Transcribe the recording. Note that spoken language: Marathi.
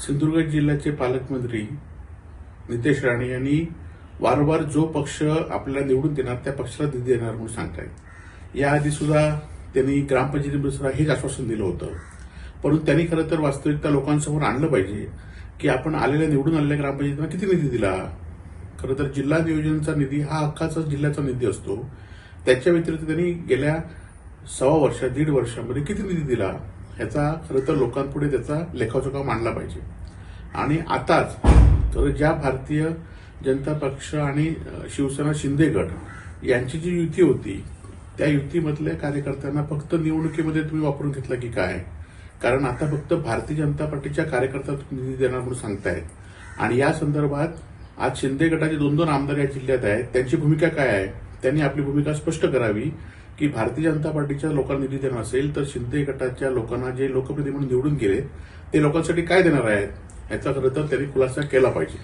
सिंधुदुर्ग जिल्ह्याचे पालकमंत्री नितेश राणे यांनी वारंवार जो पक्ष आपल्याला निवडून देणार त्या पक्षाला निधी देणार म्हणून सांगतायत। याआधी सुद्धा त्यांनी ग्रामपंचायतीमध्ये सुद्धा हेच आश्वासन दिलं होतं, परंतु त्यांनी खरं तर वास्तविकता लोकांसमोर आणलं पाहिजे की आपण निवडून आलेल्या ग्रामपंचायतींना किती निधी दिला। खरं तर जिल्हा नियोजनाचा निधी हा हक्काचा जिल्ह्याचा निधी असतो, त्याच्या व्यतिरिक्त त्यांनी गेल्या 1.25 वर्षामध्ये किती निधी दिला ह्याचा खरं तर लोकांपुढे त्याचा लेखाजोखा मांडला पाहिजे। आणि आताच तर ज्या भारतीय जनता पक्ष आणि शिवसेना शिंदे गट यांची जी युती होती त्या युतीमधल्या कार्यकर्त्यांना फक्त निवडणुकीमध्ये तुम्ही वापरून घेतला की काय? कारण आता फक्त भारतीय जनता पार्टीच्या कार्यकर्त्यांना निधी देणार म्हणून सांगतायत। आणि या संदर्भात आज शिंदे गटाचे 2 आमदार या जिल्ह्यात आहेत, त्यांची भूमिका काय आहे? त्यांनी आपली भूमिका स्पष्ट करावी की भारतीय जनता पार्टीच्या लोकांना निधी देणार असेल तर शिंदे गटाच्या लोकांना जे लोकप्रतिनिधी म्हणून निवडून गेले ते लोकांसाठी काय देणार आहेत याचा खरं तर त्यांनी खुलासा केला पाहिजे।